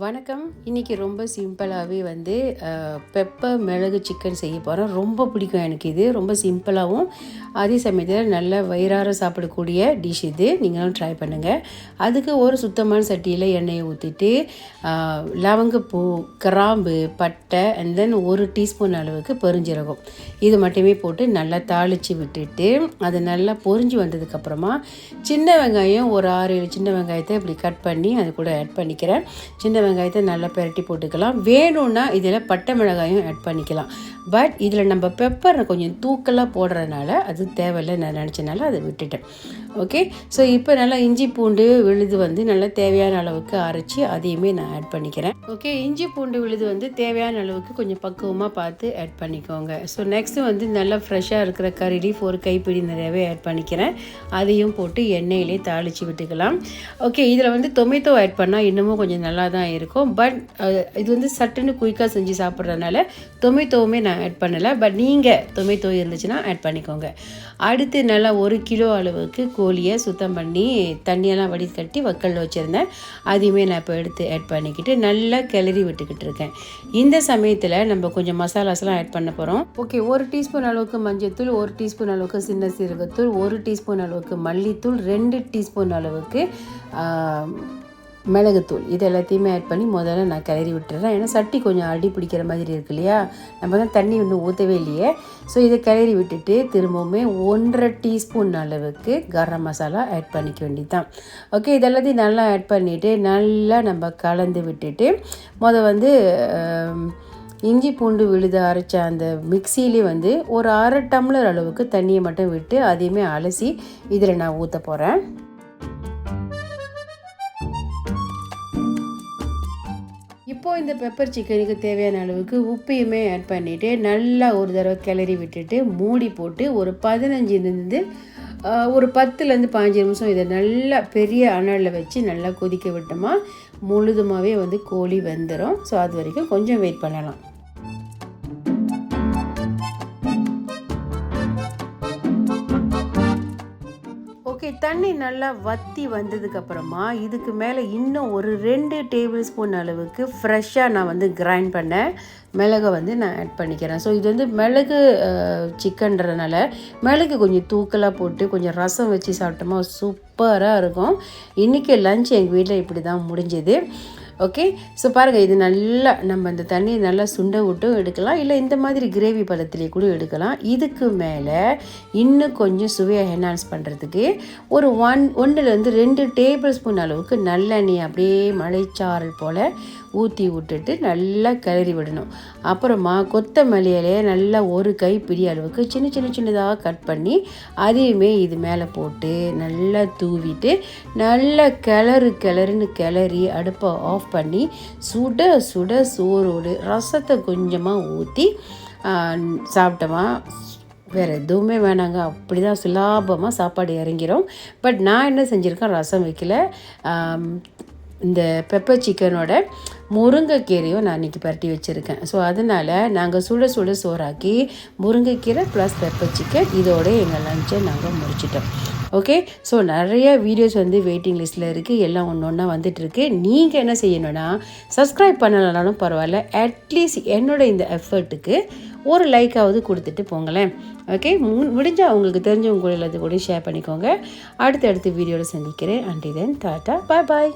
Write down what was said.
வணக்கம். இன்றைக்கி ரொம்ப சிம்பிளாகவே பெப்பர் மிளகு சிக்கன் செய்ய போகிறேன். ரொம்ப பிடிக்கும் எனக்கு. இது ரொம்ப சிம்பிளாகவும் அதே சமயத்தில் நல்ல வயிறார சாப்பிடக்கூடிய டிஷ். இது நீங்களும் ட்ரை பண்ணுங்கள். அதுக்கு ஒரு சுத்தமான சட்டியில் எண்ணெயை ஊற்றிட்டு லவங்கப்பூ, கிராம்பு, பட்டை அண்ட் தென் 1 டீஸ்பூன் அளவுக்கு பெருஞ்சீரகம் இது மட்டுமே போட்டு நல்லா தாளித்து விட்டுட்டு அது நல்லா பொரிஞ்சு வந்ததுக்கப்புறமா சின்ன வெங்காயம் ஒரு 6-7 சின்ன வெங்காயத்தை இப்படி கட் பண்ணி அது கூட ஆட் பண்ணிக்கிறேன். சின்ன வெங்காயத்தை நல்லா பெரட்டி போட்டுக்கலாம். வேணும்னா இதில் பட்டை மிளகாயும் ஆட் பண்ணிக்கலாம். பட் இதில் நம்ம பெப்பரை கொஞ்சம் தூக்கலாக போடுறதுனால அது தேவையில்லை நான் நினச்சனால அதை விட்டுட்டேன். ஓகே, ஸோ இப்போ நல்லா இஞ்சி பூண்டு விழுது நல்லா தேவையான அளவுக்கு அரைச்சி அதையுமே நான் ஆட் பண்ணிக்கிறேன். ஓகே, இஞ்சி பூண்டு விழுது தேவையான அளவுக்கு கொஞ்சம் பக்குவமாக பார்த்து ஆட் பண்ணிக்கோங்க. ஸோ நெக்ஸ்ட்டு நல்லா ஃப்ரெஷ்ஷாக இருக்கிற கறி லீஃப் ஒரு கைப்பிடி நிறையவே ஆட் பண்ணிக்கிறேன். அதையும் போட்டு எண்ணெயிலே தாளித்து விட்டுக்கலாம். ஓகே, இதில் டொமேட்டோ ஆட் பண்ணால் இன்னமும் கொஞ்சம் நல்லா தான் இருக்கும். பட் இது சட்டுன்னு குயிக்காக செஞ்சு சாப்பிட்றதுனால டொமேட்டோவுமே நான் ஆட் பண்ணலை. பட் நீங்கள் டொமேட்டோ இருந்துச்சுன்னா ஆட் பண்ணிக்கோங்க. அடுத்து நல்லா 1 கிலோ அளவுக்கு கோழியை சுத்தம் பண்ணி தண்ணியெல்லாம் வடிகட்டி வக்கல்ல வச்சுருந்தேன். அதையுமே நான் இப்போ எடுத்து ஆட் பண்ணிக்கிட்டு நல்லா கிளறி விட்டுக்கிட்டு இருக்கேன். இந்த சமயத்தில் நம்ம கொஞ்சம் மசாலாஸ்லாம் ஆட் பண்ண போகிறோம். ஓகே, 1 டீஸ்பூன் அளவுக்கு மஞ்சள்தூள், 1 டீஸ்பூன் அளவுக்கு சின்ன சீரகத்தூள், 1 டீஸ்பூன் அளவுக்கு மல்லித்தூள், 2 டீஸ்பூன் அளவுக்கு மிளகுத்தூள் இது எல்லாத்தையுமே ஆட் பண்ணி முதல்ல நான் கிளறி விட்டுறேன். ஏன்னா சட்டி கொஞ்சம் அடி பிடிக்கிற மாதிரி இருக்கு இல்லையா, நம்ம தான் தண்ணி இன்னும் ஊற்றவே இல்லையே. ஸோ இதை கிளறி விட்டுட்டு திரும்பவுமே 1.5 டீஸ்பூன் அளவுக்கு கரம் மசாலா ஆட் பண்ணிக்க வேண்டியது தான். ஓகே, இதெல்லாத்தையும் நல்லா ஆட் பண்ணிவிட்டு நல்லா நம்ம கலந்து விட்டுட்டு இஞ்சி பூண்டு விழுது அரைச்ச அந்த மிக்சியிலே ஒரு 1/2 டம்ளர் அளவுக்கு தண்ணியை மட்டும் விட்டு அதையுமே அலசி இதில் நான் ஊற்ற போகிறேன். இப்போது இந்த பெப்பர் சிக்கனுக்கு தேவையான அளவுக்கு உப்பையுமே ஆட் பண்ணிவிட்டு நல்லா ஒரு தடவை கிளறி விட்டுட்டு மூடி போட்டு ஒரு 15 ஒரு 10 15 நிமிஷம் இதை நல்லா பெரிய அனலில் வச்சு நல்லா கொதிக்க விட்டோமா முழுதுமாகவே கோழி வெந்துடும். ஸோ அது வரைக்கும் கொஞ்சம் வெயிட் பண்ணலாம். ஓகே, தண்ணி நல்லா வற்றி வந்ததுக்கப்புறமா இதுக்கு மேலே இன்னும் ஒரு 2 டேபிள் ஸ்பூன் அளவுக்கு ஃப்ரெஷ்ஷாக நான் கிரைண்ட் பண்ண மிளகை நான் ஆட் பண்ணிக்கிறேன். ஸோ இது மிளகு சிக்கன்றதுனால மிளகு கொஞ்சம் தூக்கலாக போட்டு கொஞ்சம் ரசம் வச்சு சாப்பிட்டோமா சூப்பராக இருக்கும். இன்றைக்கி லஞ்ச் எங்கள் வீட்டில் இப்படி தான் முடிஞ்சது. ஓகே, ஸோ பாருங்கள், இது நல்லா நம்ம இந்த தண்ணியை நல்லா சுண்ட விட்டும் எடுக்கலாம், இல்லை இந்த மாதிரி கிரேவி பதத்திலே கூட எடுக்கலாம். இதுக்கு மேலே இன்னும் கொஞ்சம் சுவையை என்ஹான்ஸ் பண்ணுறதுக்கு ஒரு 1-2 டேபிள் ஸ்பூன் அளவுக்கு நல்லெண்ணெய் அப்படியே மலைச்சாரல் போல் ஊற்றி விட்டுட்டு நல்லா கிளறி விடணும். அப்புறமா கொத்தமல்லியிலே நல்லா ஒரு கைப்பிடி அளவுக்கு சின்னதாக கட் பண்ணி அதையுமே இது மேலே போட்டு நல்லா தூவிட்டு நல்லா கிளறுன்னு கிளறி அடுப்பை ஆஃப் பண்ணி சுட சுட சோறோடு ரசத்தை கொஞ்சமாக ஊற்றி சாப்பிட்டோமா வேறு எதுவுமே வேணாங்க. அப்படி தான் சுலபமாக சாப்பாடு இறங்கிடும். பட் நான் என்ன செஞ்சுருக்கேன், ரசம் வைக்கல. இந்த பெப்பர் சிக்கனோட முருங்கைக்கீரையும் நான் இன்றைக்கி பரட்டி வச்சுருக்கேன். ஸோ அதனால் நாங்கள் சுட சோறாக்கி முருங்கைக்கீரை ப்ளஸ் பெப்பர் சிக்கன் இதோட எங்கள் லஞ்சை நாங்கள் முடிச்சிட்டோம். ஓகே, ஸோ நிறைய வீடியோஸ் வெயிட்டிங் லிஸ்ட்டில் இருக்குது. எல்லாம் ஒன்று வந்துட்டுருக்கு. நீங்கள் என்ன செய்யணுன்னா சப்ஸ்கிரைப் பண்ணலனாலும் பரவாயில்ல, அட்லீஸ்ட் என்னோட இந்த எஃபர்ட்டுக்கு ஒரு லைக்காவது கொடுத்துட்டு போங்களேன். ஓகே, முடிஞ்சால் அவங்களுக்கு தெரிஞ்சவங்க கூட எல்லாத்தையும் கூட ஷேர் பண்ணிக்கோங்க. அடுத்த வீடியோவில் சந்திக்கிறேன். அண்டில் தென் டாட்டா, பாய்.